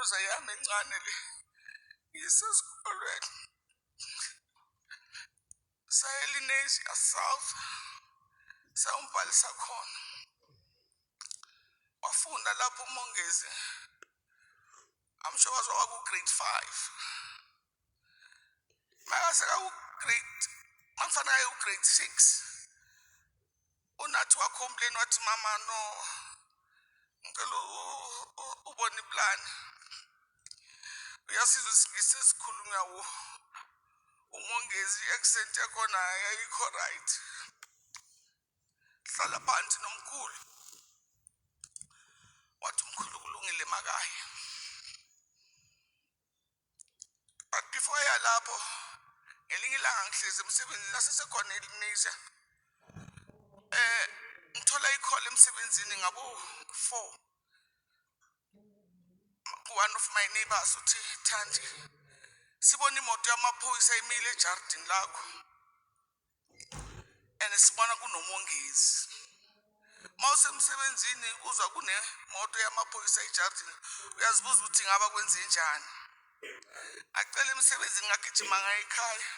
Inkuluza yami encane le ngisesikolweni sa-Elinesia South sawumbhalisa khona wafunda lapho uMongezi amsho waze waku-grade 5 makaseka u-grade mafana aye u-grade 6 unathi wakhomplain wathi mama no ngicela ubone iplani uyasizwa isingisi esikhulunywa uMongezi i-accent yakhona yayikho right hlala phansi nomkhulu wathi umkhulu kulungile makaya but before yalapho ngelinye ilanga ngihlezi emsebenzini lasesekhona eLinisa ngithola ikhole emsebenzini ngabo-4 one of my neighbors uthi Thandi sibona imoto yamaphoyisa imile ejardini lakho and sibona kunoMongezi mawusemsebenzini uzwa kunemoto yamaphoyisa ejardini uyazibuza ukuthi ngaba kwenze njani acela emsebenzini ngagijima ngaye ekhaya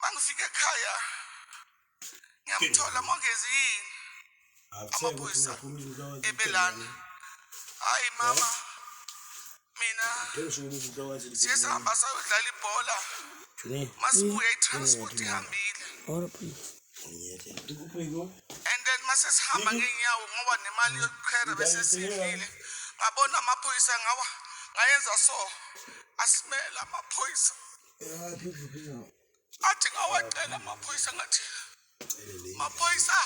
mangifika ekhaya ngiyamthola Mongezi yini amaphoyisa ebelana hayi mama mina siyahamba sayodlala ibhola masibuya i-transport ihambile and then masesihamba ngeenyawo ngoba nemali yokukhwela bese siyidlile ngabona amaphoyisa ngayenza so asimela amaphoyisa athi ngawacela amaphoyisa ngathi maphoyisa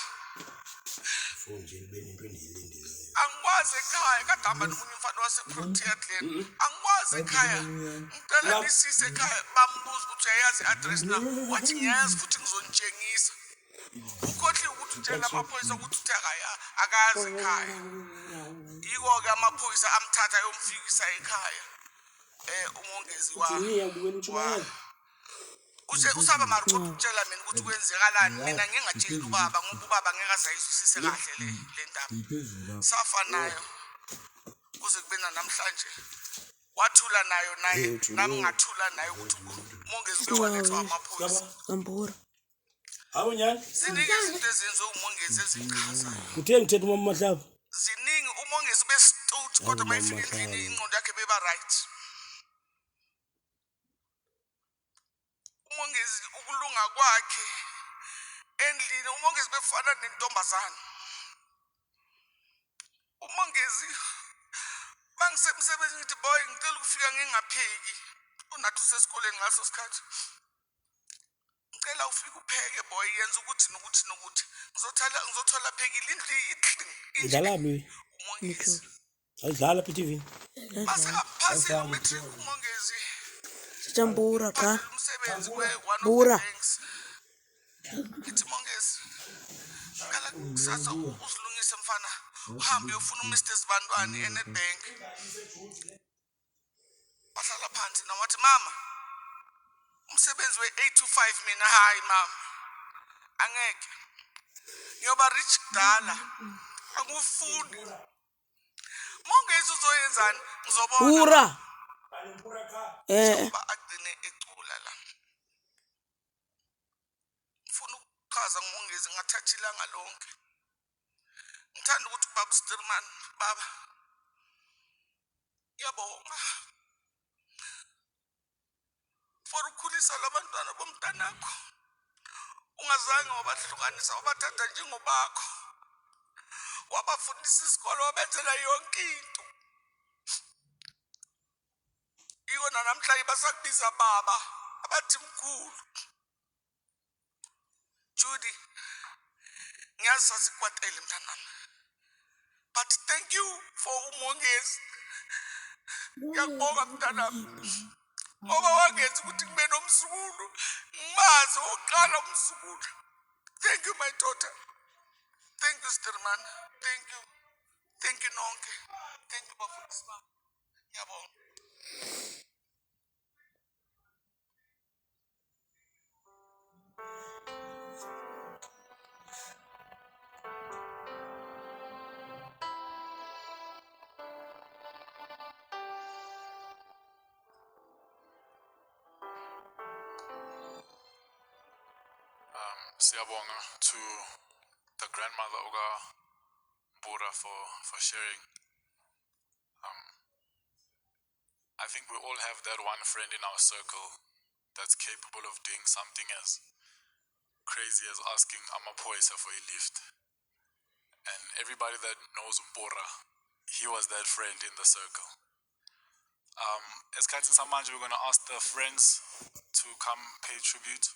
angikwazi ekhaya kadamba nomunye umfana waseFrontier Glen angikwazi ekhaya ngicela nisise ekhaya bambuza ukuthi uyayazi i-address na wathi ngiyazi futhi ngizonitshengisa ukhohliwe ukuthi utshela amaphoyisa ukuthi uthekaya akazi ekhaya yiko-ke amaphoyisa amthatha yomfikisa ekhaya uMongezi usaba marucotha ukutshela mina ukuthi kwenzekalani mina ngingatsheli ubaba ngoba ubaba ngeke azayizwisise kahle le ndaba safa nayo kuze kube namhlanje wathula nayo naye nami ngathula naye ukuthi uMongezi uyowalethwa amaphoyisa Mpura ziningi izinto ezenziwe uMongezi ezichazayo kutheni mthetho mama Mahlaba ziningi uMongezi besituthi kodwa mayifika endlini ingqondo yakhe beba right uMongezi ukulunga kwakhe endlini uMongezi befana nentombazana uMongezi bangisemsebenzini ngithi boy ngicela ukufika ngingapheki unathi usesikoleni ngaso sikhathi ngicela ufike upheke boy yenza ukuthi nokuthi ngizothola phekile idlala uMongezi ayidlala phi-TV masekaphasi umatric uMongezi Mpura cha umsebenzi one Mpura of the banks ngithi Mongezi ngala kusasa usilungise mfana uhambe uyofuna uMr Sibantwana eNedbank bahlala phansi nawathi mama umsebenzi we-8 to 5 mina hayi mama angeke ngiyoba rich kudala angufuni Mongezi uzoyenzani ngizobona Mpura agcine ecula la ngifuna ukuchaza ngoMongezi ngathatha ilanga lonke ngithanda ukuthi baba Stirman baba ngiyabonga for ukhulisa labantwana bomntanakho ungazange wabahlukanisa wabathatha njengobakho wabafundisa isikole wabenzela yonke into yiko namhla basakubiza baba abathi mkhulu Judy ngiyazi sasikwatele mntanami but thank you for uMongezi ngiyabonga mntanami ngoba wangenza ukuthi kube nomsukulu ngimazi oqala umsukulu thank you my daughter thank you Stirman thank you nonke thank you bafundisi bami ngiyabonga Siyabonga to the grandmother Oga Mpura for sharing. I think we all have that one friend in our circle that's capable of doing something as crazy as asking Amapoisa for a lift. And everybody that knows Mpura, he was that friend in the circle. Esikhathini samanje, we're going to ask the friends to come pay tribute.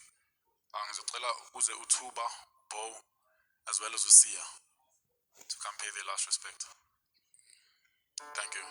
Ngizocela ukuze uThuba, Bo, as well as Usia to come pay their last respect. Thank you.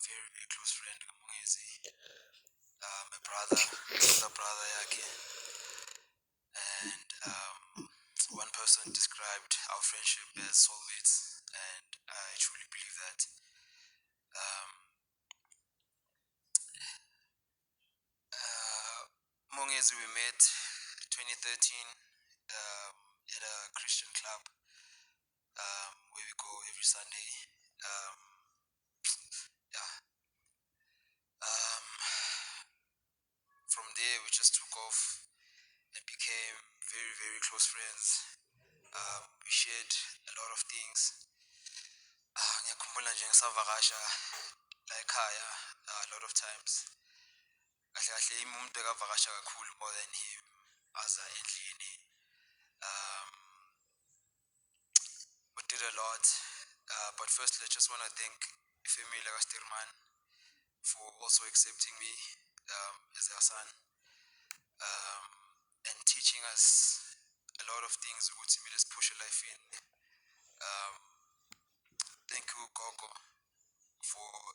Very close friend kaMongezi, my brother, older brother yake, and one person described our friendship as soulmates, and I truly believe that. Mongezi, we met 2013 at a Christian club where we go every Sunday. From there, we just took off and became very, very close friends. We shared a lot of things. Ngiyakhumbula nje ngisavakasha la ekhaya a lot of times. Kahle kahle yimi umuntu ekavakasha kakhulu more than him aza endlini. We did a lot. But firstly, I just want to thank family like Stirman for also accepting me as their son and teaching us a lot of things ukuthi let's push your life in. Thank you, Gogo, for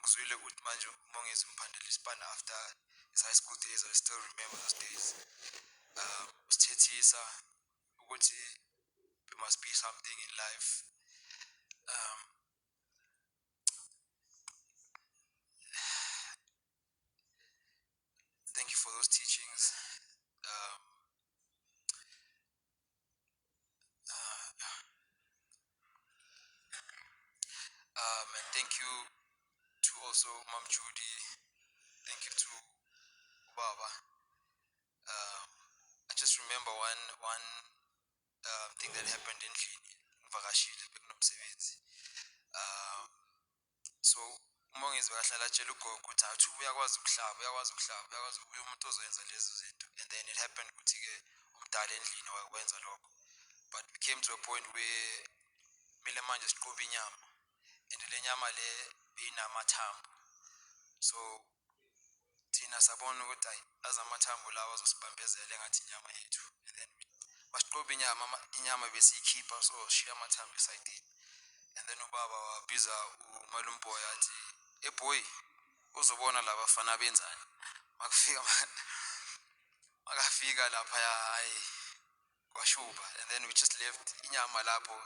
ngizwile ukuthi manje uMongezi umphandela isipana after his high school days. I still remember those days. Usithethisa ukuthi there must be something in life. Thank you for those teachings. And thank you to also Mom Judy. Thank you to Baba. I just remember one thing that happened in Vakashile bekunomsebenzi. So uMongezi bekahlala atshela ugogo ukuthi athi uyakwazi ukuhlaba umuntu ozoyenza lezo zinto, and then it happened ukuthi ke umdala endlini wakwenza lokho. But we came to a point where mele manje siqobe inyama, and le nyama le beyinamathambo. So thina sabona ukuthi hayi azamathambo lawa azosibambezela engathi inyama yethu, and then masiqoba inyama besiyikhipha so sishiya amathambo esayidini. And then ubaba wabiza umalumboy athi, hey boy, uzobona laba bafana benzani. Makafika laphaya hayi kwashuba, and then we just left inyama lapho,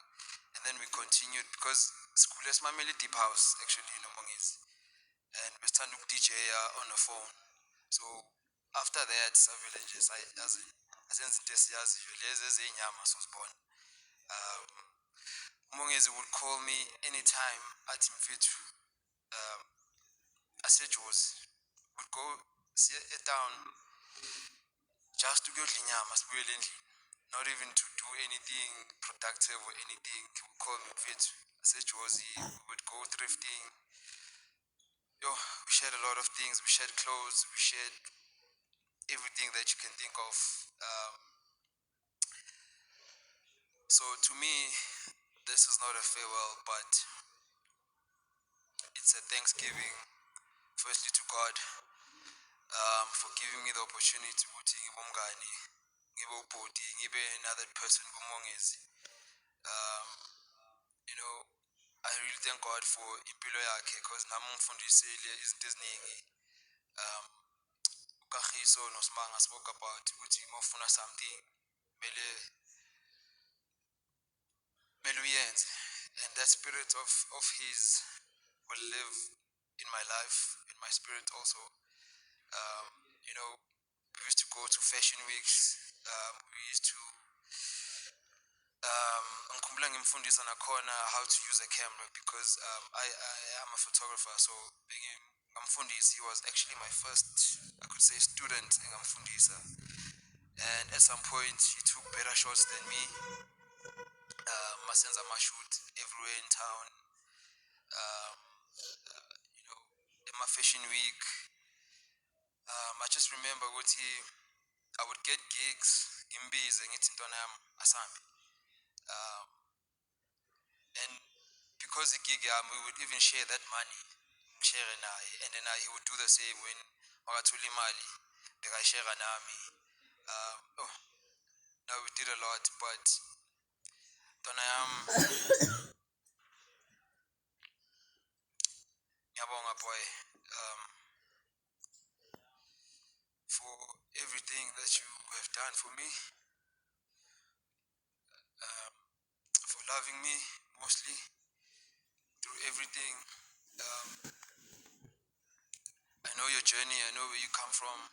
and then we continued because sikhule simamele deep house actually noMongezi, and besithanda uku-DJ on the phone. So after that savele nje asenza into esiyaziyo lezi ezinyama sozibona. uMongezi would call me anytime athi mfethu asejozi, would go see town just to kuyodla inyama sibuyele endlini, not even to do anything productive or anything. He would call me mfethu asejozi, we would go thrifting. We shared a lot of things. We shared clothes, we shared everything that you can think of. So to me, this is not a farewell, but it's a thanksgiving, firstly to God, for giving me the opportunity to ngibe umngani, ngibe ubhuti, ngibe another person kuMongezi. I really thank God for impilo yakhe, because nami ungifundisile izinto eziningi. uKagiso noSibanga spoke about ukuthi mawufuna something mele uyenze, and that spirit of his will live in my life, in my spirit also. We used to go to fashion weeks. We used to ngikhumbula ngimfundisa nakhona how to use a camera, because I am a photographer, so ngamfundisa. He was actually my first, I could say, student engamfundisa, and at some point he took better shots than me. Masenza ama-shoot everywhere in town. In my fashion week, I just remember ukuthi I would get gigs, ngimbize ngithi ntwana yami asambe. And because igig yami, we would even share that money, share naye, and then he would do the same when makathola imali bekayishare nami. No, we did a lot, but ntwana yami, ngiyabonga boy, for everything that you have done for me, for loving me mostly through everything. I know your journey, I know where you come from.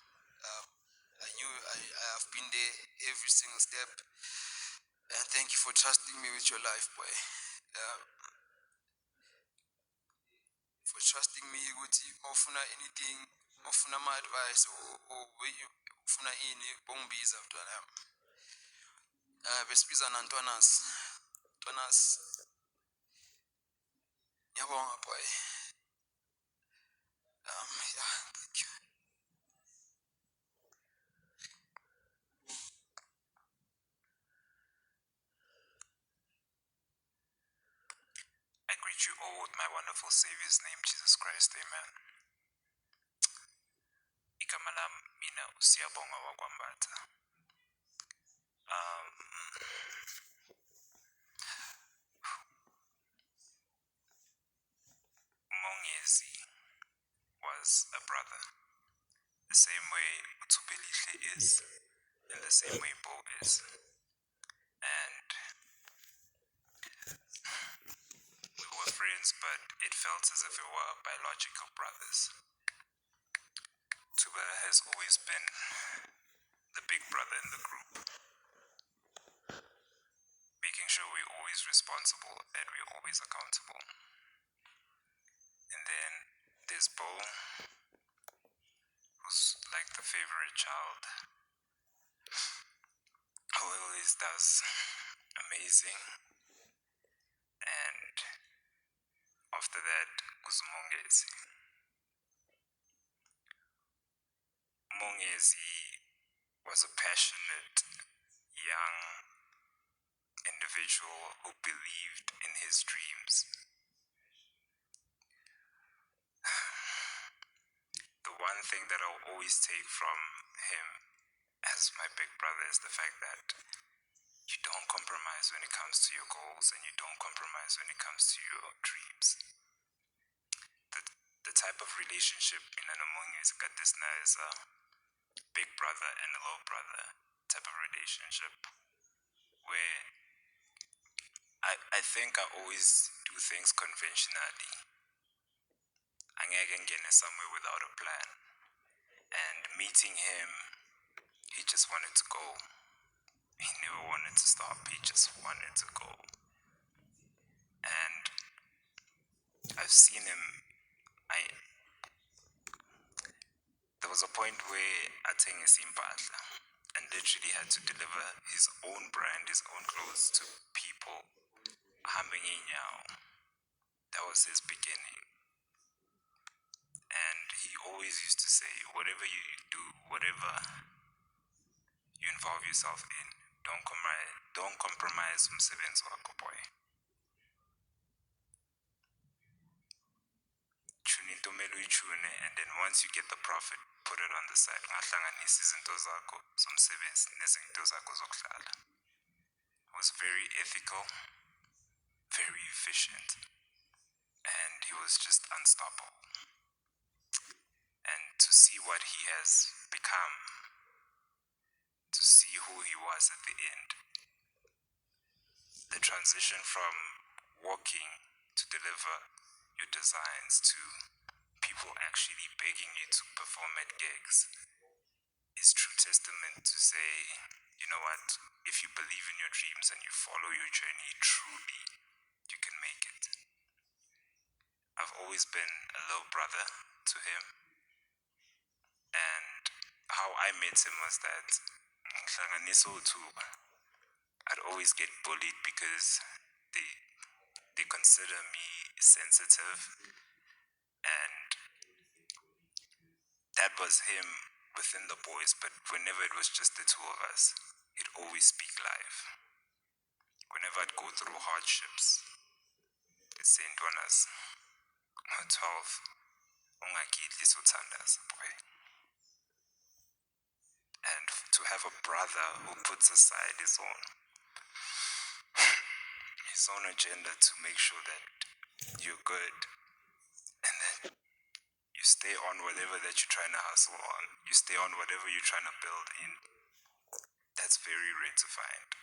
I have been there every single step, and thank you for trusting me with your life, boy. For trusting me ukuthi mawufuna anything, mawufuna ama-advice or ufuna ini, bongibiza mntwana yami. Besibiza nantwanas. Ngiyabonga boy. Yeah, thank you. I greet you all with my wonderful Savior's name, Jesus Christ. Amen. Igama lami mina uSiyabonga wakwambatha. Mongezi was a brother, the same way Utubelihle is, and the same way Bo is. And we were friends, but it felt as if we were biological brothers. Tuba has always been the big brother in the group, making sure we're always responsible and we're always accountable. And then there's Bo, who's like the favorite child, who always does amazing. And after that was Mongezi. Mongezi was a passionate young individual who believed in his dreams. The one one thing that I'll always take from him as my big brother is the fact that you don't compromise when it comes to your goals and you don't compromise when it comes to your dreams. The type of relationship in an among is got this now is a big brother and a little brother type of relationship where I think I always do things conventionally. Angeke ngene somewhere without a plan. And meeting him, he just wanted to go. He never wanted to stop. He just wanted to go. And I've seen him. There was a point where I think Mpura and literally had to deliver his own brand, his own clothes to people. That was his beginning. And he always used to say, whatever you do, whatever you involve yourself in, don't compromise umsebenzi wakho, boy. Tune into tune, and then once you get the profit, put it on the side. Ngahlanganisa izinto zakho zomsebenzi nezinto zakho zokudlala. It was very ethical, very efficient, and he was just unstoppable. And to see what he has become, to see who he was at the end, the transition from walking to deliver your designs to people actually begging you to perform at gigs is true testament to say, you know what, if you believe in your dreams and you follow your journey truly, you can make it. I've always been a little brother to him, and how I met him was that I'd always get bullied because they consider me sensitive, and that was him within the boys, but whenever it was just the two of us, he'd always speak live. Whenever I'd go through hardships, he'd say, Ntwanas, 12, ungagidli suthandaza, boy. And to have a brother who puts aside his own agenda to make sure that you're good, and then you stay on whatever that you're trying to hustle on, you stay on whatever you're trying to build in, that's very rare to find.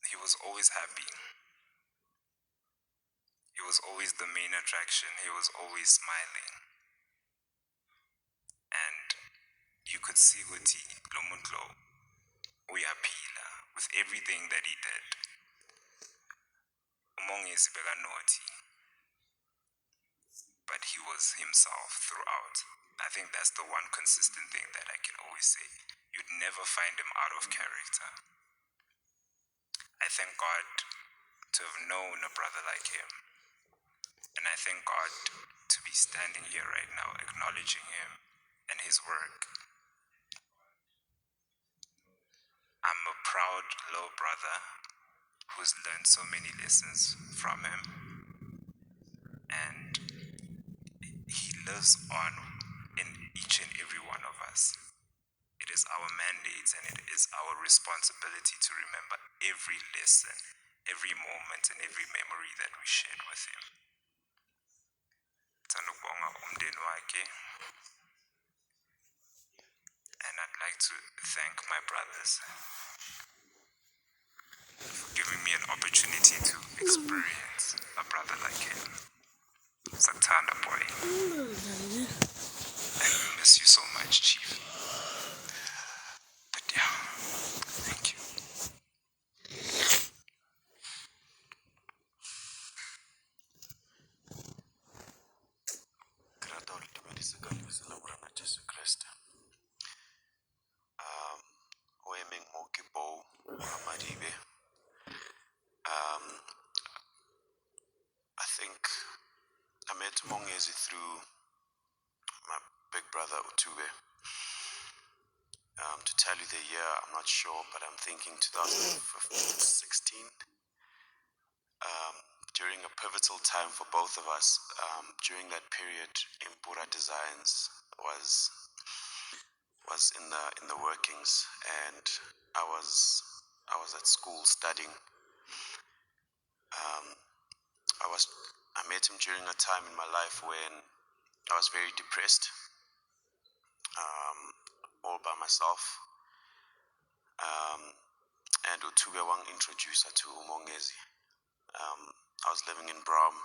He was always happy. He was always the main attraction. He was always smiling. And you could see Guti Lomundlo uyapila with everything that he did. Umongezi bekanoti, but he was himself throughout. I think that's the one consistent thing that I can always say. You'd never find him out of character. I thank God to have known a brother like him. And I thank God to be standing here right now acknowledging him and his work. I'm a proud little brother who's learned so many lessons from him. And he lives on in each and every one of us. It is our mandate and it is our responsibility to remember every lesson, every moment, and every memory that we shared with him. And I'd like to thank my brothers for giving me an opportunity to experience a brother like him. Satana, boy. I miss you so much, Chief. But yeah, thank you. I think I met Mongezi through my big brother Utube. To tell you the year, I'm not sure, but I'm thinking 2015, 16. During a pivotal pivotal time for both of us. During that period, Mpura Designs was in the workings, and I was at school studying. I met him during a time in my life when I was very depressed, all by myself. And Utube wang introducer to Mongezi. I was living in Bram.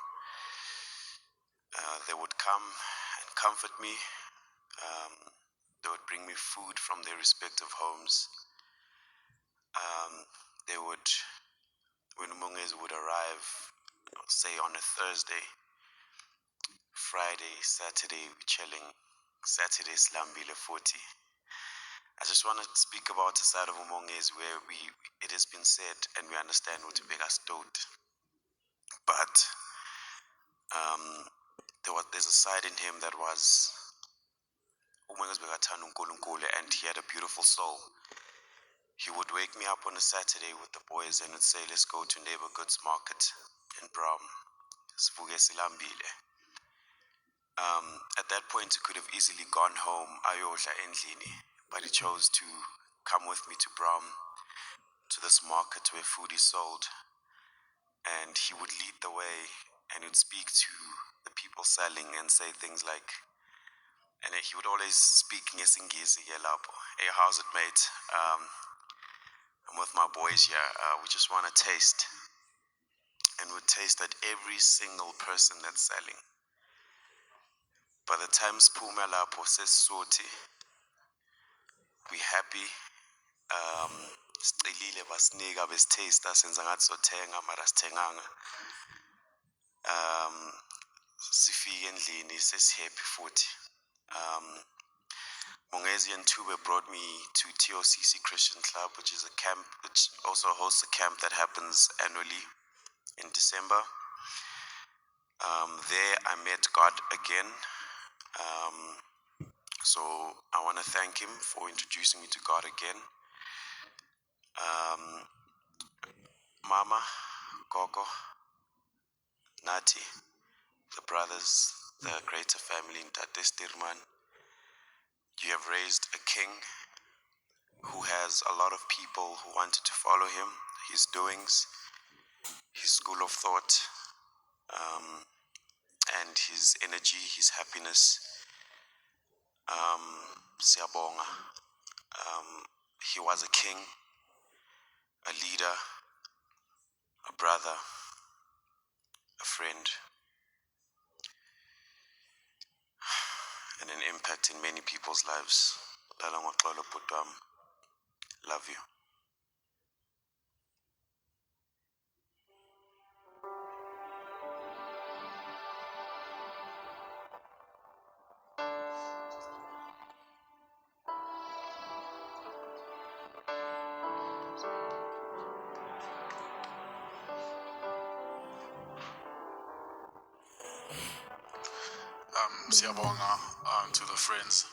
They would come and comfort me. They would bring me food from their respective homes. They would, when Mongezi would arrive, say on a Thursday, Friday, Saturday, we're chilling. Saturday, Slambile 40. I just want to speak about the side of Umongezi where it has been said and we understand what Ubeka stood. But there's a side in him that was Umongezi Bekatanu Nkulunkulu, and he had a beautiful soul. He would wake me up on a Saturday with the boys and would say, let's go to Neighbor Goods Market in Bram. Sivuke silambile. At that point, he could have easily gone home, ayodla endlini, but he chose to come with me to Bram, to this market where food is sold. And he would lead the way and would speak to the people selling and say things like, and he would always speak ngesingisi yelapho. Hey, how's it, mate? I'm with my boys here. We just want to taste. And would taste at every single person that's selling. By the time Spuma lapho sesoti, we happy. Sicilile basinika besitaste senza ngathi sothenga mara sithenganga. Sifike endlini sesihappy futhi. Mongezi and Tube brought me to TOCC Christian Club, which is a camp which also hosts a camp that happens annually in December. There I met God again. So I want to thank him for introducing me to God again. Mama, Gogo, Nati, the brothers, the greater family in Tatestirman, you have raised a king who has a lot of people who wanted to follow him, his doings, his school of thought, and his energy, his happiness. Siyabonga. He was a king, a leader, a brother, a friend, and an impact in many people's lives. Love you. Siyabonga to the friends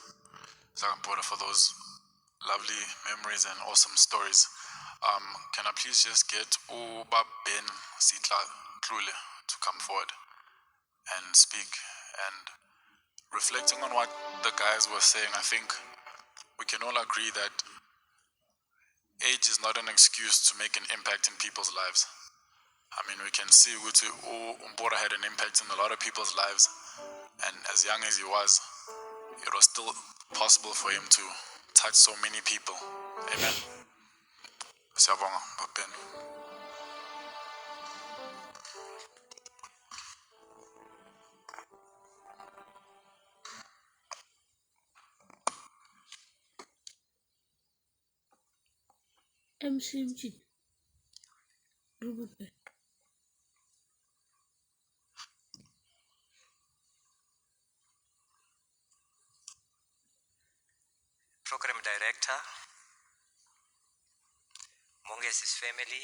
Mpura for those lovely memories and awesome stories. Can I please just get Uba Ben Sitla Tlule to come forward and speak? And reflecting on what the guys were saying, I think we can all agree that age is not an excuse to make an impact in people's lives. I mean, we can see Mpura had an impact in a lot of people's lives, and as young as he was, it was still possible for him to touch so many people. Amen. Siyabonga, Ben. MC Robert. Program Director, Mongesi's family,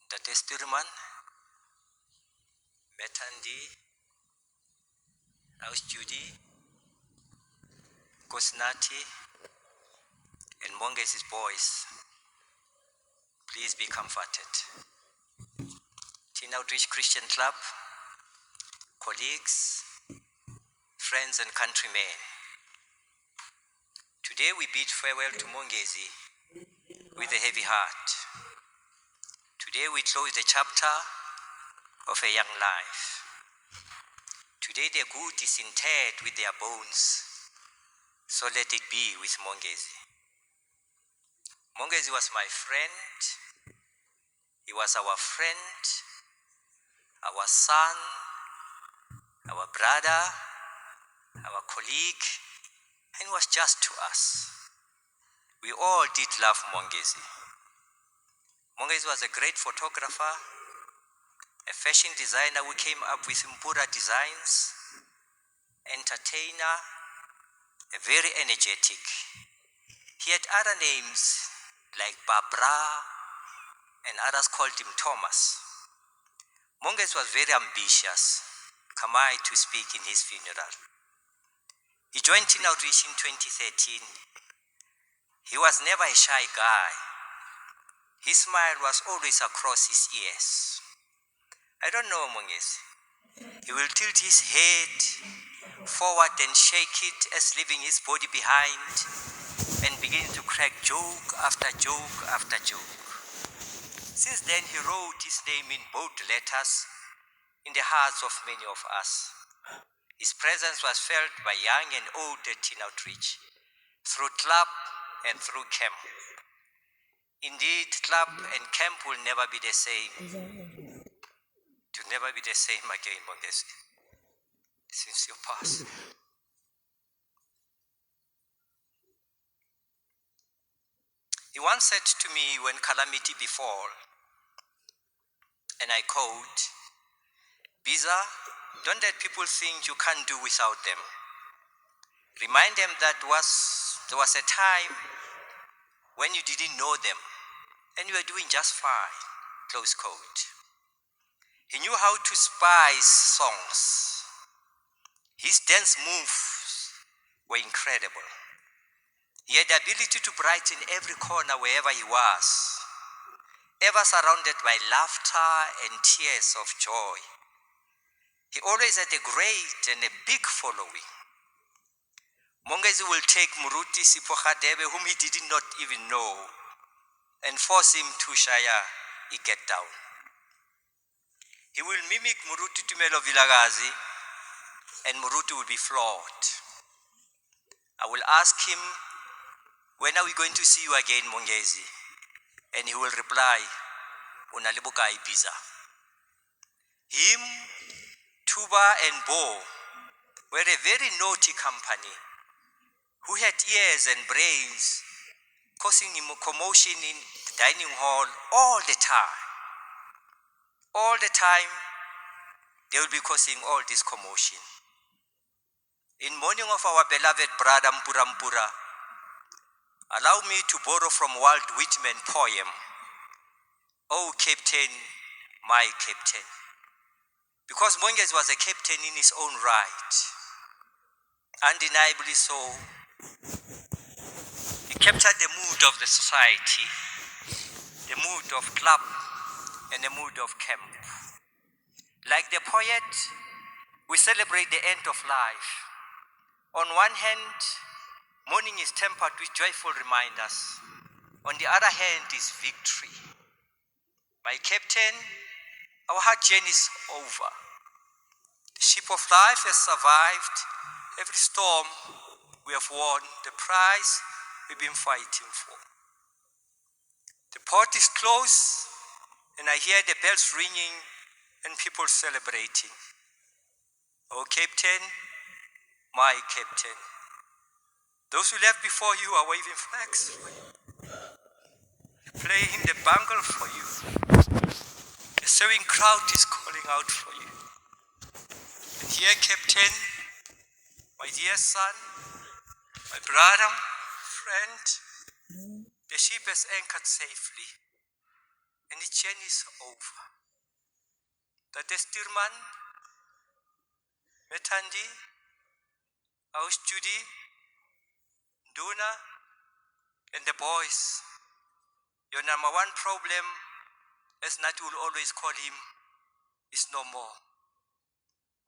Date Sturman, Metandi, House Judy, Kosnati, and Mongesi's boys. Please be comforted. Tina Outreach Christian Club, colleagues, friends and countrymen. Today we bid farewell to Mongezi with a heavy heart. Today we close the chapter of a young life. Today the good is interred with their bones, so let it be with Mongezi. Mongezi was my friend, he was our friend, our son, our brother, our colleague, and was just to us. We all did love Mongezi. Mongezi was a great photographer, a fashion designer who came up with Mpura designs, entertainer, a very energetic. He had other names like Barbara, and others called him Thomas. Mongezi was very ambitious. Come I to speak in his funeral. He joined in Outreach in 2013. He was never a shy guy. His smile was always across his ears. I don't know Mongezi. He will tilt his head forward and shake it as leaving his body behind and begin to crack joke after joke after joke. Since then, he wrote his name in bold letters in the hearts of many of us. His presence was felt by young and old at Teen Outreach, through club and through camp. Indeed, club and camp will never be the same. To never be the same again, Mongezi, since you passed. He once said to me when calamity befall, and I quote, "Biza, don't let people think you can't do without them. Remind them that there was a time when you didn't know them and you were doing just fine," close quote. He knew how to spice songs. His dance moves were incredible. He had the ability to brighten every corner wherever he was, ever surrounded by laughter and tears of joy. He always had a great and a big following. Mongezi will take Muruti Sipogadebe, whom he did not even know, and force him to shaya a get down. He will mimic Muruti Tumelo Vilagazi, and Muruti will be flawed. I will ask him, "When are we going to see you again, Mongezi?" And he will reply, "Unalibuka Ibiza." Him, Tuba and Bo were a very naughty company who had ears and brains, causing him a commotion in the dining hall all the time. All the time, they will be causing all this commotion. In mourning of our beloved brother Mpura, allow me to borrow from Walt Whitman poem, "Oh Captain, my Captain." Because Mongezi was a captain in his own right, undeniably so. He captured the mood of the society, the mood of club, and the mood of camp. Like the poet, we celebrate the end of life. On one hand, mourning is tempered with joyful reminders. On the other hand is victory. My captain, our hard journey is over. The ship of life has survived every storm. We have won the prize we've been fighting for. The port is closed, and I hear the bells ringing and people celebrating. Oh Captain, my Captain. Those who left before you are waving flags for you, playing the bangle for you. The sewing crowd is calling out for you. And here, Captain, my dear son, my brother, friend, the ship has anchored safely, and the journey is over. The Destirman, Metandi, Aus Judy, Duna, and the boys. Your number one problem, as Nat will always call him, is no more.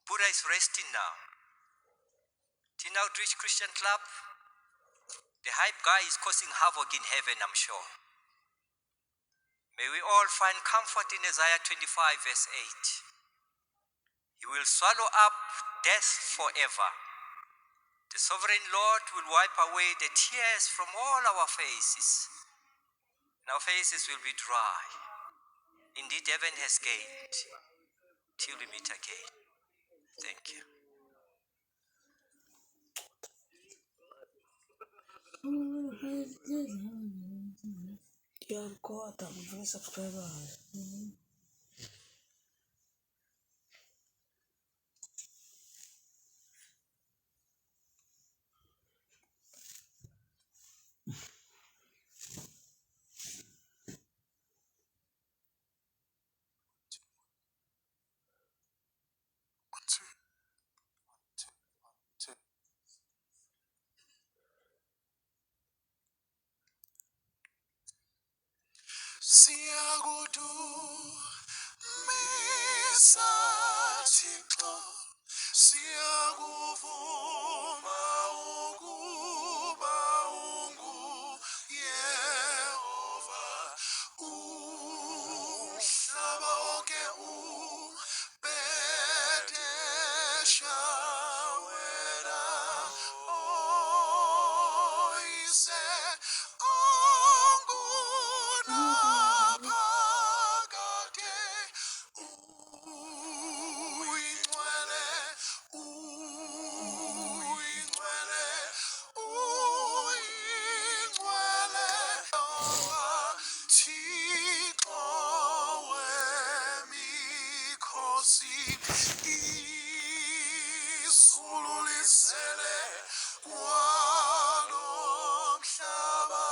Mpura is resting now. Teen Outreach Christian Club, the hype guy is causing havoc in heaven, I'm sure. May we all find comfort in Isaiah 25 verse 8. He will swallow up death forever. The sovereign Lord will wipe away the tears from all our faces, and our faces will be dry. Indeed, heaven has gained. Till we meet again. Thank you. Ngiyakukhoda mfuna subscribers. Siyakudumisa Thixo, siyakuvuma ukuba unguYehova. Umhlaba wonke ubhedesha wena, oyise ongunaphakade. Uyingcwele, uyingcwele, uyingcwele. Thixo wemikhosi, izulu lisele kwalo mhlaba,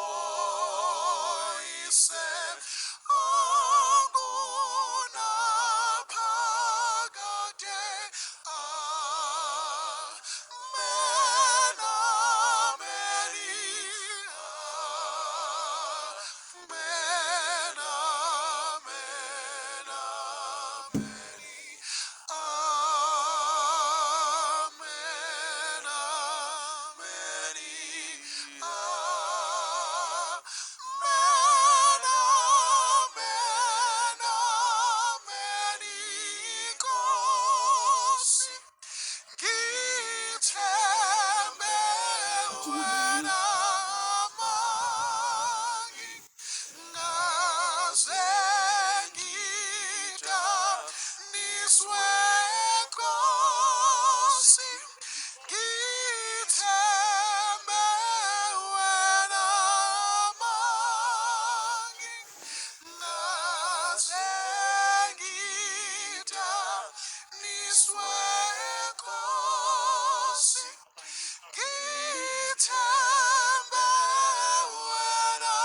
oyise ongunaphakade. Amen, amen, amen, amen, amen, amen, amen, amen, Nkosi. Ngithembe wena mangi, ngaze ngidaniswe Nkosi. Ngithembe wena mangi, ngaze ngidaniswe Nkosi. Ngithembe wena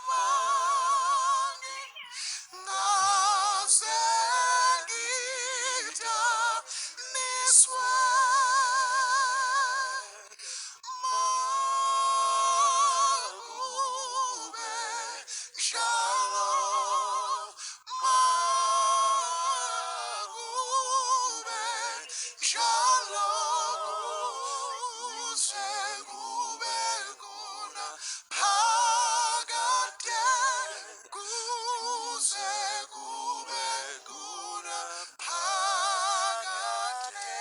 mangi, ngaze ngidaniswe. Makube shalom, makube shalom, kuze kube khona phakade, kuze kube khona phakade.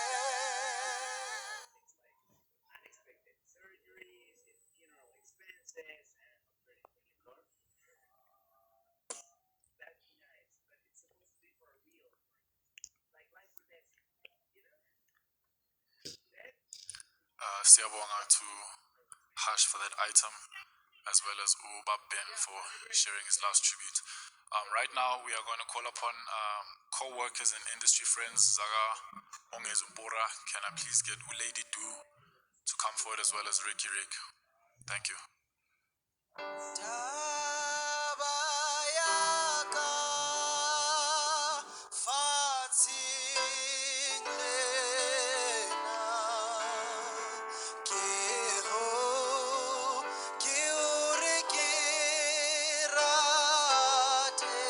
Siyabonga to Hush for that item, as well as Uba Ben for sharing his last tribute. Right now, we are going to call upon co-workers and industry friends. Zaga Mpura, can I please get Ulady Du to come forward, as well as Ricky Rick? Thank you. Tabayaka fatinglena, keho kiurikirateje,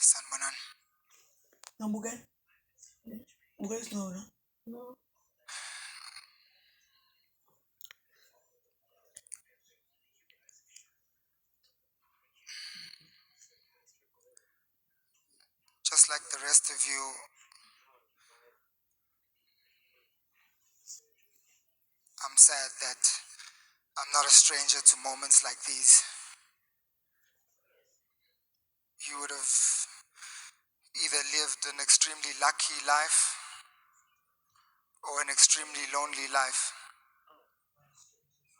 Sanibonani. Nambukela. Bukela isinono. No. Just like the rest of you, I'm sad that I'm not a stranger to moments like these. You would have either lived an extremely lucky life or an extremely lonely life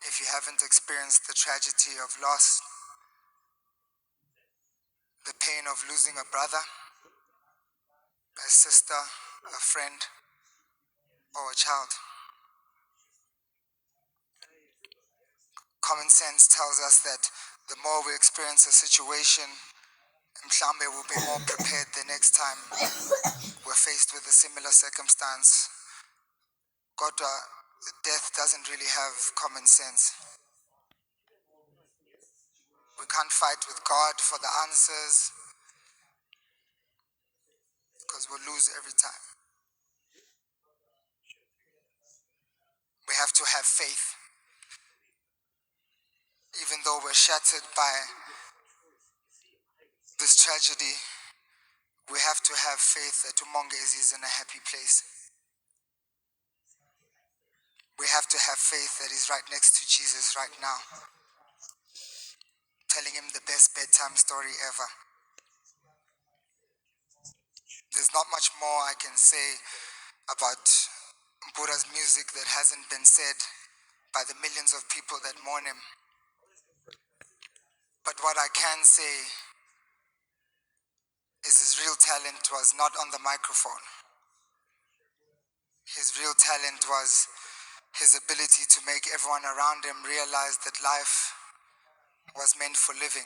if you haven't experienced the tragedy of loss, the pain of losing a brother, a sister, a friend, or a child. Common sense tells us that the more we experience a situation, mhlambe we'll be more prepared the next time we're faced with a similar circumstance. Kodwa, death doesn't really have common sense. We can't fight with God for the answers because we'll lose every time. We have to have faith. Even though we're shattered by this tragedy, we have to have faith that Umongezi is in a happy place. We have to have faith that he's right next to Jesus right now, telling him the best bedtime story ever. There's not much more I can say about Mpura's music that hasn't been said by the millions of people that mourn him. But what I can say is his real talent was not on the microphone. His real talent was his ability to make everyone around him realize that life was meant for living.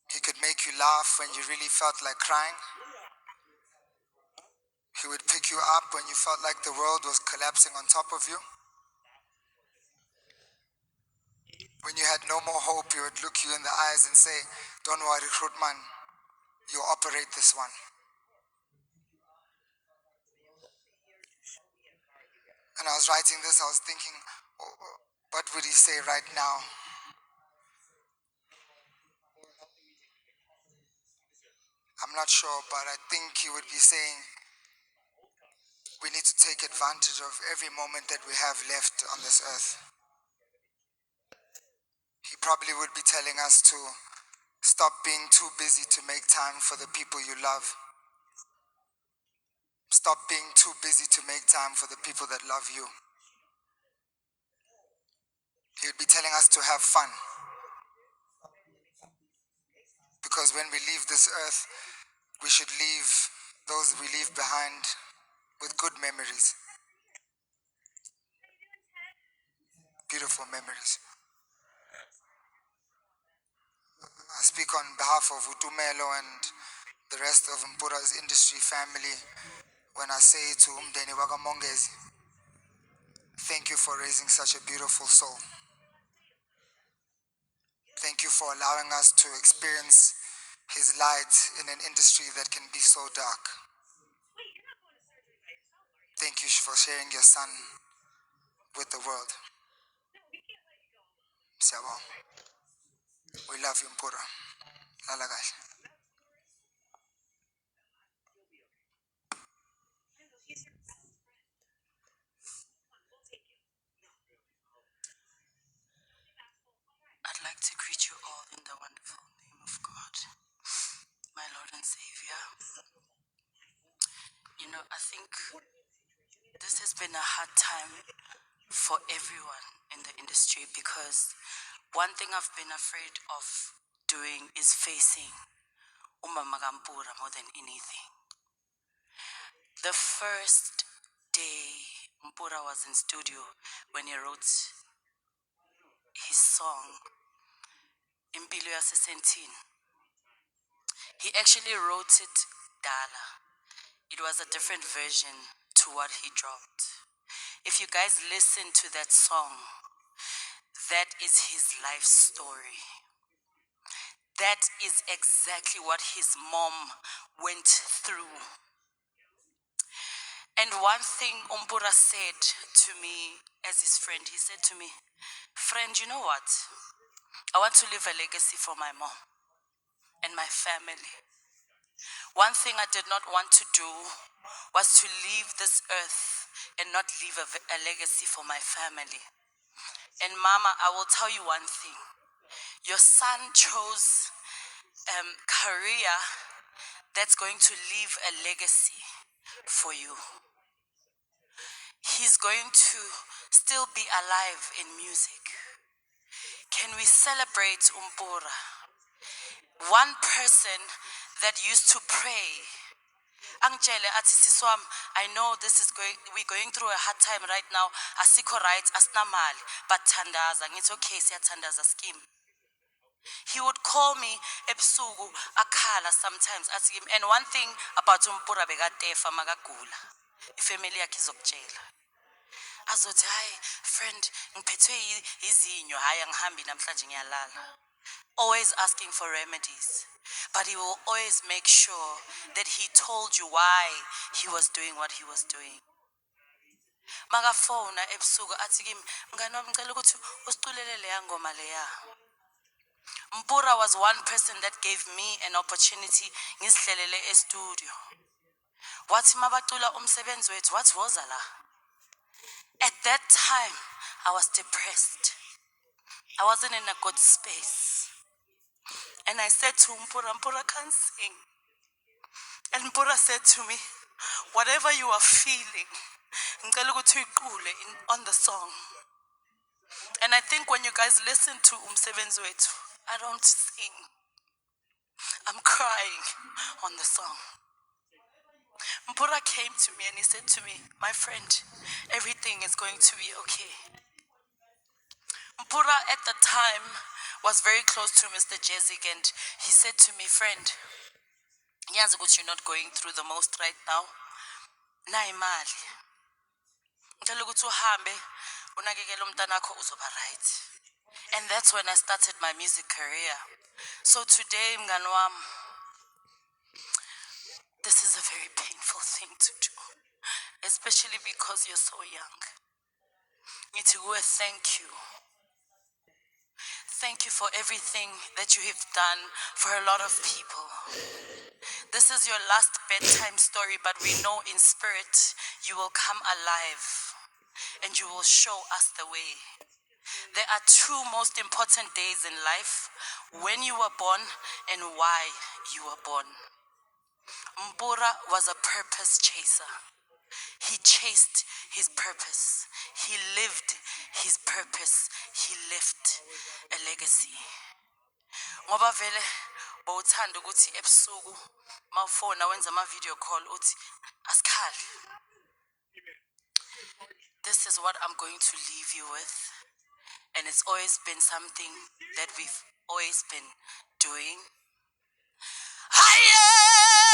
He could make you laugh when you really felt like crying. He would pick you up when you felt like the world was collapsing on top of you. When you had no more hope, he would look you in the eyes and say, "Don't worry, Grootman, you operate this one." And I was writing this, I was thinking, what would he say right now? I'm not sure, but I think he would be saying, we need to take advantage of every moment that we have left on this earth. He probably would be telling us to stop being too busy to make time for the people you love. Stop being too busy to make time for the people that love you. He would be telling us to have fun. Because when we leave this earth, we should leave those we leave behind with good memories. Beautiful memories. I speak on behalf of Utumelo and the rest of Mpura's industry family when I say to Umdeni Wagamongezi, thank you for raising such a beautiful soul. Thank you for allowing us to experience his light in an industry that can be so dark. Thank you for sharing your son with the world. Siyabonga. We love you, Mpura. Lala kahle. I'd like to greet you all in the wonderful name of God, my Lord and Savior. You know, I think this has been a hard time for everyone in the industry because one thing I've been afraid of doing is facing Umama Mpura more than anything. The first day Mpura was in studio when he wrote his song, Impilo Yasesentini, he actually wrote it Dala. It was a different version to what he dropped. If you guys listen to that song, that is his life story. That is exactly what his mom went through. And one thing Mpura said to me as his friend, he said to me, friend, you know what? I want to leave a legacy for my mom and my family. One thing I did not want to do was to leave this earth and not leave a legacy for my family. And Mama, I will tell you one thing. Your son chose a career that's going to leave a legacy for you. He's going to still be alive in music. Can we celebrate Mpura? One person that used to pray. Angitshele athi siswam, I know we're going through a hard time right now. Asikho right, asinamali, but thandaza. Ngithi okay, siyathandaza skim. He would call me ebusuku akhala sometimes ask him. And one thing about Mpura bekatefa makagula. Ifamily yakhe izokutshela. Azothi hayi friend ngiphethwe izinyo hayi angihambi namhlanje ngiyalala. Always asking for remedies. But he will always make sure that he told you why he was doing what he was doing. Magafona ebusuku athi kimi mngani wami ngicela ukuthi usiculele leya ngoma leya. Mpura was one person that gave me an opportunity ngisihlelele e-studio. Wathi mabacula umsebenzi wethu wathi woza la. At that time I was depressed. I wasn't in a good space. And I said to Mpura, Mpura can't sing. And Mpura said to me, whatever you are feeling, ngicela ukuthi uyiqule on the song. And I think when you guys listen to umsebenzi wethu, I don't sing. I'm crying on the song. Mpura came to me and he said to me, my friend, everything is going to be okay. Mpura at the time was very close to Mr. Jezik, and he said to me, friend, yazi ukuthi you're not going through the most right now. Na imali. Ngicela ukuthi uhambe unakekele umntanakho uzoba right. And that's when I started my music career. So today, mngani wami, this is a very painful thing to do, especially because you're so young. Ngithi kuwe thank you. Thank you for everything that you have done for a lot of people. This is your last bedtime story, but we know in spirit you will come alive and you will show us the way. There are two most important days in life: when you were born and why you were born. Mpura was a purpose chaser. He chased his purpose. He lived his purpose. He left a legacy. Ngoba vele bowuthanda ukuthi ebusuku mawufona wenza ama video call uthi asikhali. This is what I'm going to leave you with, and it's always been something that we've always been doing. Higher!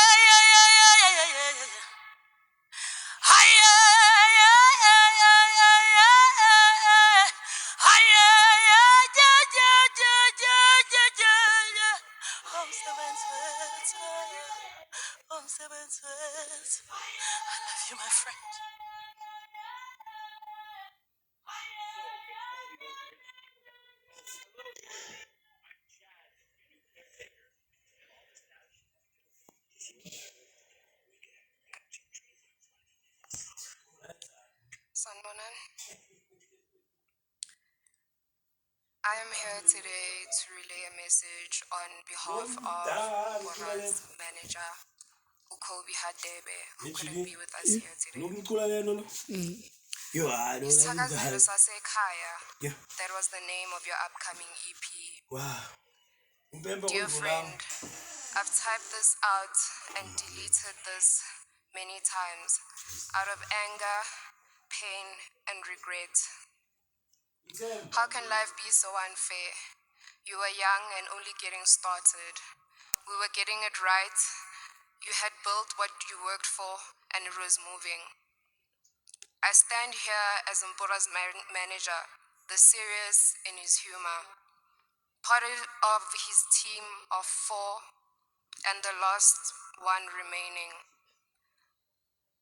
you, my friend. Sanbonan, I am here today to relay a message on behalf of Mpura's manager, Ukobi Hadebe, who couldn't be with us here today. Isithakazelo sasekhaya, that was the name of your upcoming EP. Dear friend, I've typed this out and deleted this many times out of anger, pain, and regret. How can life be so unfair? You were young and only getting started. We were getting it right. You had built what you worked for, and it was moving. I stand here as Mpura's manager, the serious in his humor, part of his team of 4, and the last one remaining.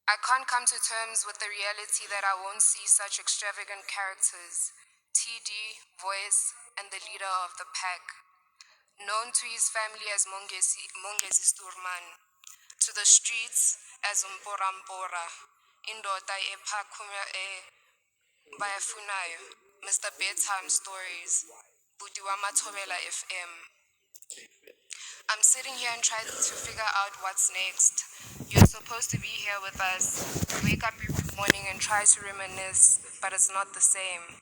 I can't come to terms with the reality that I won't see such extravagant characters, TD, voice, and the leader of the pack, known to his family as Mongezi Sturman, to the streets as Mpura, Indota Ephakunya Bayafunayo, Mr. Bedtime Stories, Budiwama Tobela FM. I'm sitting here and trying to figure out what's next. You're supposed to be here with us. Wake up every morning and try to reminisce, but it's not the same.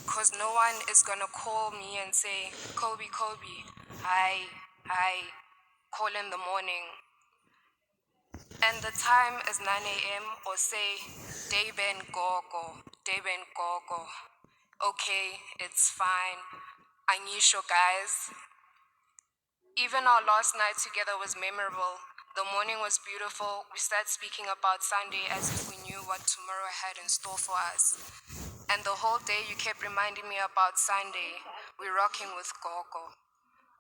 Because no one is going to call me and say, Kobe, hi, call in the morning. And the time is 9 a.m. or say, Deben Gogo. Okay, it's fine. Anisho, guys. Even our last night together was memorable. The morning was beautiful. We started speaking about Sunday as if we knew what tomorrow had in store for us. And the whole day you kept reminding me about Sunday. We're rocking with Gogo.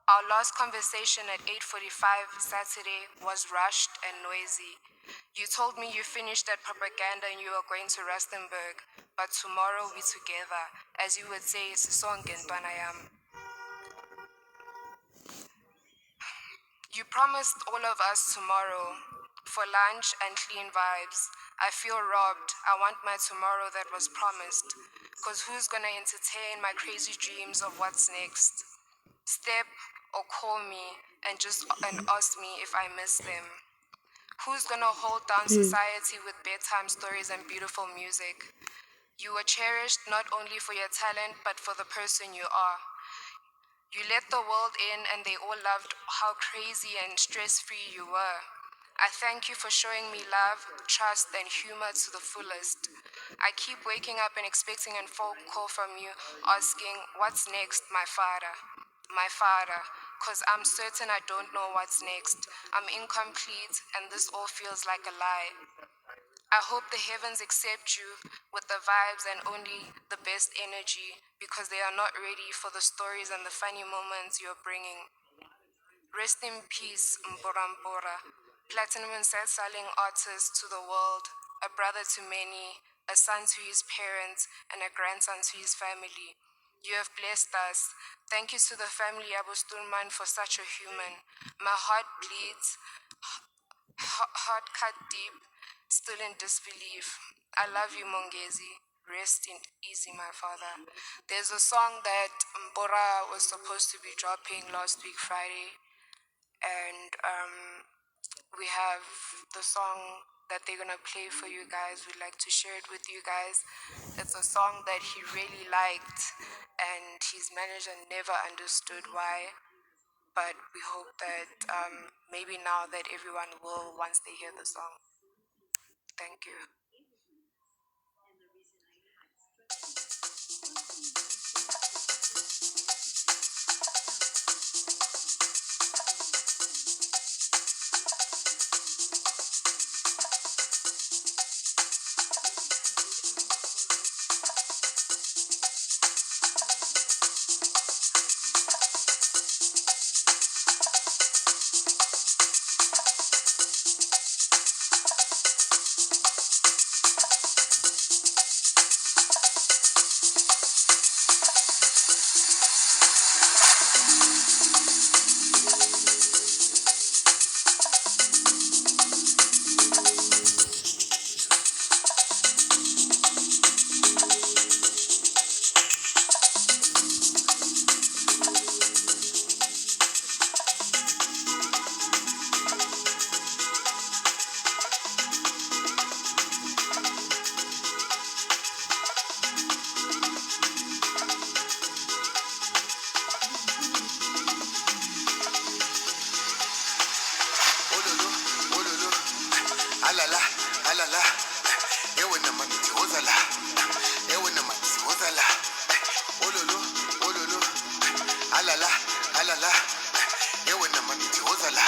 Our last conversation at 8:45 Saturday was rushed and noisy. You told me you finished that propaganda and you were going to Rustenburg, but tomorrow we're together. As you would say, Sisonke Ntwanayam. You promised all of us tomorrow for lunch and clean vibes. I feel robbed. I want my tomorrow that was promised. Because who's gonna entertain my crazy dreams of what's next? Step or call me and ask me if I miss them. Who's gonna hold down society with bedtime stories and beautiful music? You were cherished not only for your talent, but for the person you are. You let the world in and they all loved how crazy and stress-free you were. I thank you for showing me love, trust, and humor to the fullest. I keep waking up and expecting a phone call from you asking, what's next, my father? My father, because I'm certain I don't know what's next. I'm incomplete and this all feels like a lie. I hope the heavens accept you with the vibes and only the best energy because they are not ready for the stories and the funny moments you're bringing. Rest in peace, Mpura, platinum and selling artist to the world, a brother to many, a son to his parents, and a grandson to his family. You have blessed us. Thank you to the family Abusturman for such a human. My heart bleeds, heart cut deep, still in disbelief. I love you, Mongezi. Rest in easy, my father. There's a song that Mpura was supposed to be dropping last week, Friday, and we have the song that they're gonna play for you guys. We'd like to share it with you guys. It's a song that he really liked, and his manager never understood why. But we hope that maybe now that everyone will once they hear the song. Thank you. ololo, ololo, alala, alala, ewe na maniti ozala, ewe na maniti ozala, ololo, ololo, alala, alala, ewe na maniti ozala,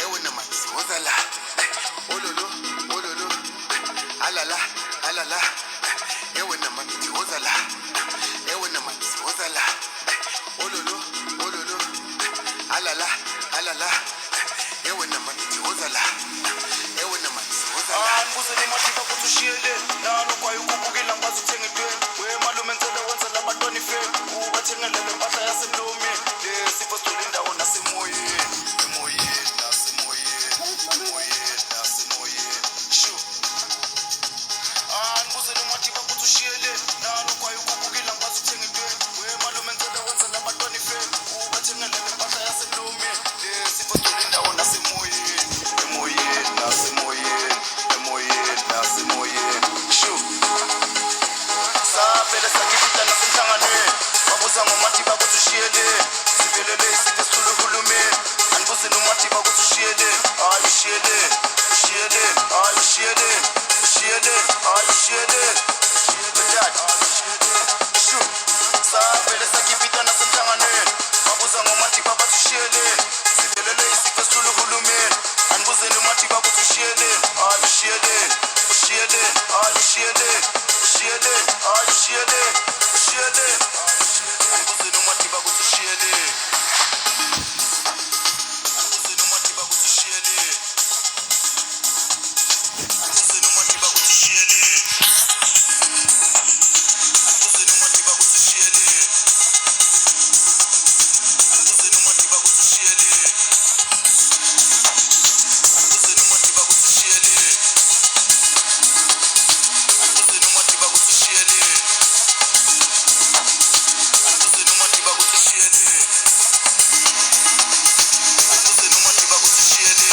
ewe na maniti ozala, ololo, ololo, alala, alala, ewe na maniti ozala, ewe na maniti ozala, ololo, ololo, alala, alala, ewe na maniti ozala, ewe na maniti ozala. Angibuze nimathiba futhi ushiyele nalo kwayo ukubukela ngikwazi ukuthenga idwebe wemalume ngicela wenza labatwana ifebe ubathengele lempahla yasemlomeni lesifo sithola indawo nasemoyeni emoyeni nasemoyeni emoyeni nasemoyeni sure angibuze nimathiba futhi ushiyele nalo kwayo ukubukela ngikwazi ukuthenga idwebe wemalume ngicela wenza labatwana ifebe ubathengele lempahla yasemlomeni lesifo sithola indawo nasemoyeni emoyeni nasemoyeni emoyeni nasemoyeni sure savele sakipita nasemhlanganweni babuza ngomathiba kuthi ushiyele sivelele isithe sithule uhulumeni andibuze nomathiba kuthi ushiyele hayi ushiyele ushiyele hayi ushiyele ushiyele hayi ushiyele sure savele sakipita nasemhlanganweni babuza ngomathiba bathi ushiyele sivelele isithe sithule uhulumeni andibuze nomathiba kuthi ushiyele hayi ushiyele ushiyele hayi ushiyele ushiyele hayi ushiyele ushiyele andibuze nomathiba kuthi ushiyele andibuze nomathiba kuthi ushiyele andibuze nomathiba kuthi ushiyele andibuze nomathiba kuthi ushiyele andibuze nomathiba kuthi ushiyele andibuze nomathiba kuthi ushiyele andibuze nomathiba kuthi ushiyele andibuze nomathiba kuthi ushiyele andibuze nomathiba kuthi ushiyele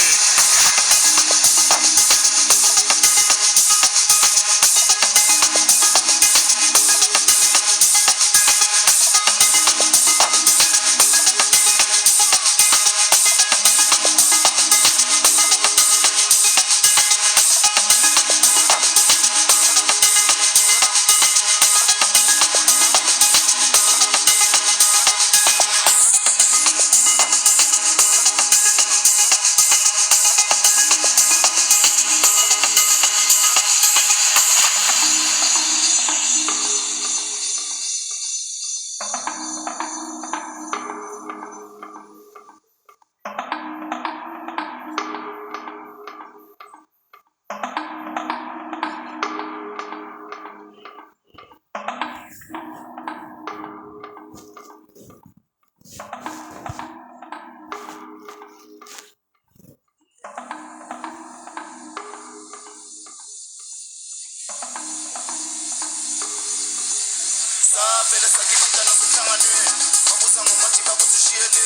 savele sakipita nasemhlanganweni babuza ngomathiba kuthi ushiyele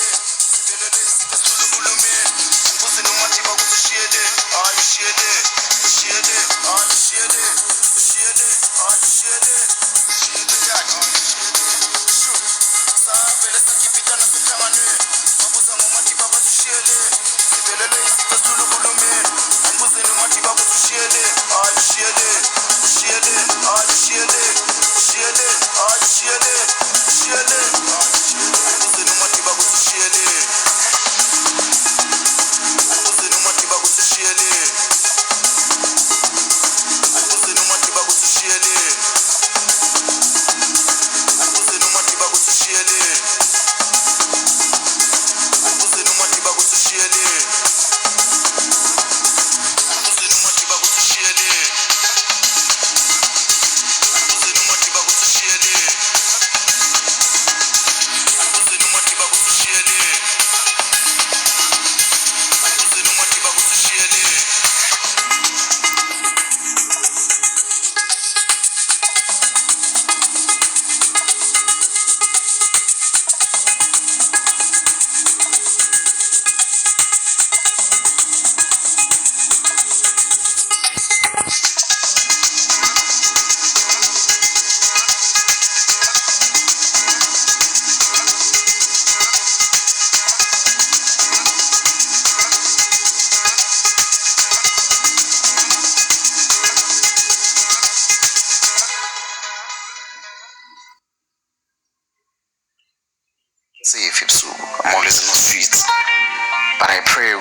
sivelele isithe sithule uhulumeni andibuze nomathiba kuthi ushiyele hayi ushiyele ushiyele hayi ushiyele ushiyele hayi ushiyele sure savele sakipita nasemhlanganweni babuza ngomathiba bathi ushiyele sivelele isithe sithule uhulumeni andibuze nomathiba kuthi ushiyele hayi ushiyele ushiyele hayi ushiyele ushiyele hayi ushiyele ushiyele andibuze nomathiba kuthi ushiyele andibuze nomathiba kuthi ushiyele andibuze nomathiba kuthi ushiyele andibuze nomathiba kuthi ushiyele andibuze nomathiba kuthi ushiyele andibuze nomathiba kuthi ushiyele andibuze nomathiba kuthi ushiyele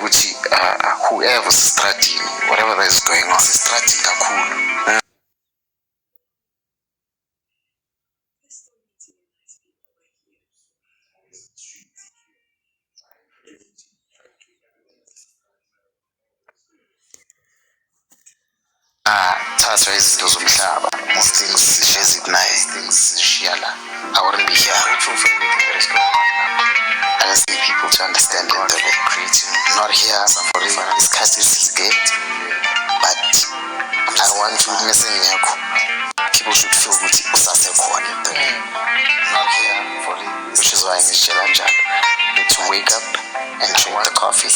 ukuthi whoever stratting, whatever that is going on, stratting kakhulu. Thathwa izinto zomhlaba, most things sihlezi kunaye, things sishiya la. I wouldn't be here. Grateful for everything that is going on now. I just need people to understand that they're creating. Not here for this cast is good, but I want to missing yako. People should feel ukuthi usasekhona. Not here for this, which is why ngishela need to wake up and drink the coffee.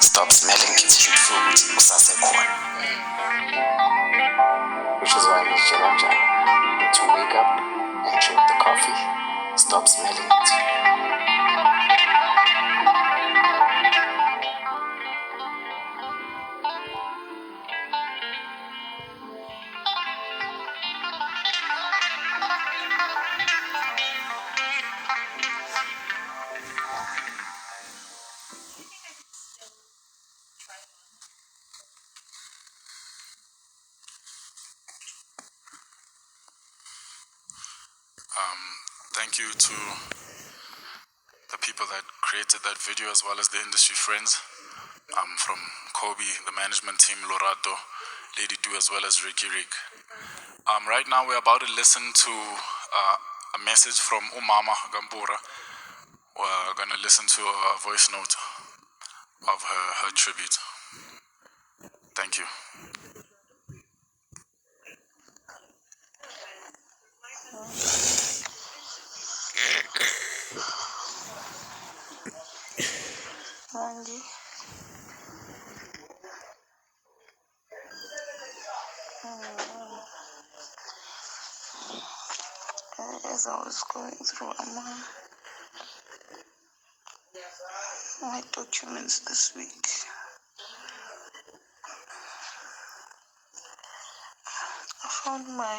Stop smelling it. Should feel ukuthi usasekhona. Which is why it's Jalanja. To wake up and drink the coffee, stop smelling it. Thank you to the people that created that video as well as the industry friends. From Kobe, the management team, Lorato, Lady Do, as well as Ricky Rick. Right now we're about to listen to a message from Umama Mpura. We're gonna listen to a voice note of her tribute. Thank you. Andy. As I was going through my documents this week, I found my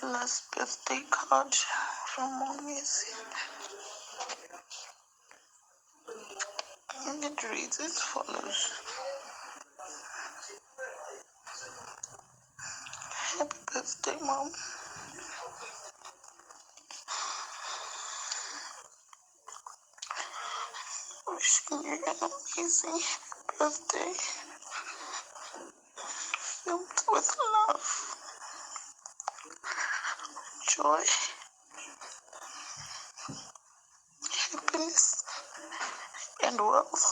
last birthday card from Mommy's, and it reads as follows. Happy birthday, Mom. Wishing you an amazing birthday, filled with love, joy, happiness, and wealth.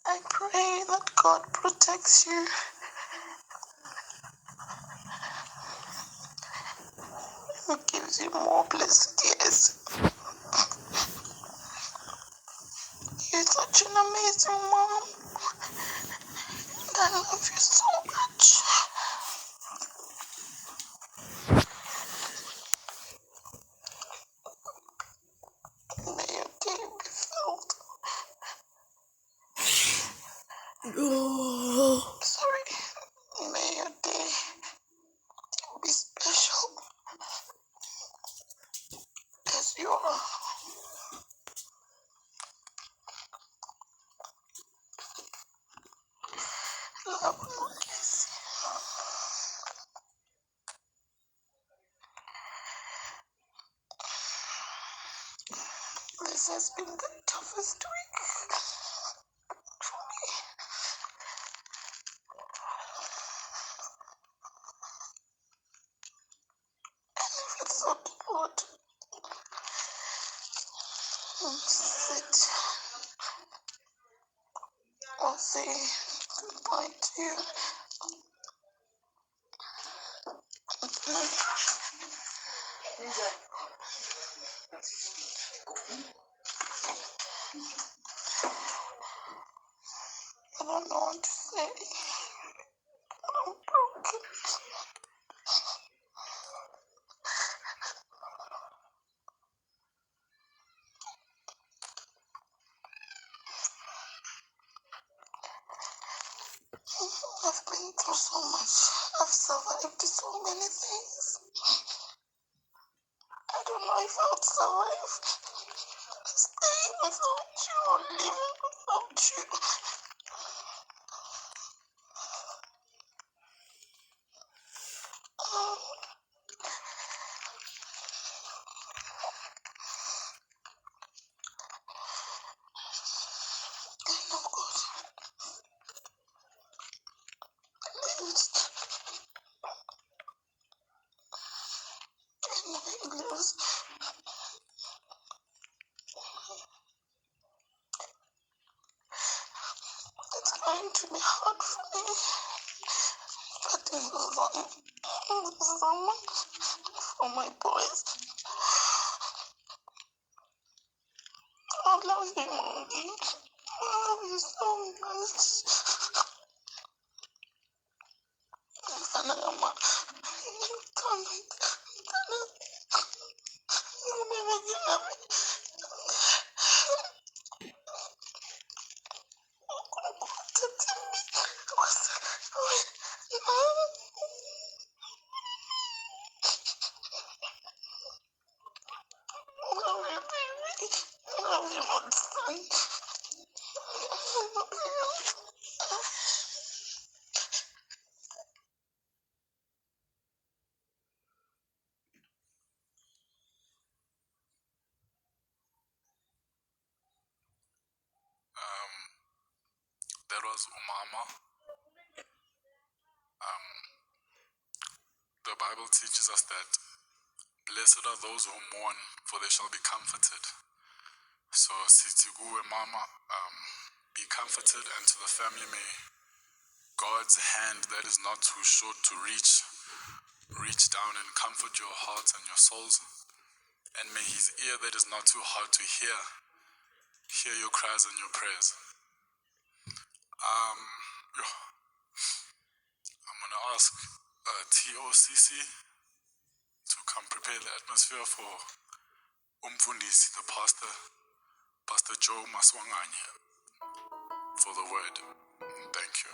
I pray that God protects you and gives you more blessed years. You're such an amazing mom, and I love you so much. May your day be filled. Sorry. May your day be special as you are. Love and kiss. This has been the toughest week for me. I never thought I would sit or say goodbye to you. I don't know what to say. I'm broken. I've been through so much. I've survived so many things. I don't life outside, staying without you, living without you. Oh God, lives, lives. It's going to be hard for me, but this is for my boys. I love you, Mommy. I love you so much. Mama, you can't. You never give me. That was Umama. The Bible teaches us that blessed are those who mourn, for they shall be comforted. So, Sitiguwe Mama, be comforted, and to the family, may God's hand that is not too short to reach down and comfort your hearts and your souls. And may his ear that is not too hard to hear your cries and your prayers. I'm going to ask TOCC to come prepare the atmosphere for Umfundisi, the pastor, Pastor Joe Maswanganye, for the word. Thank you.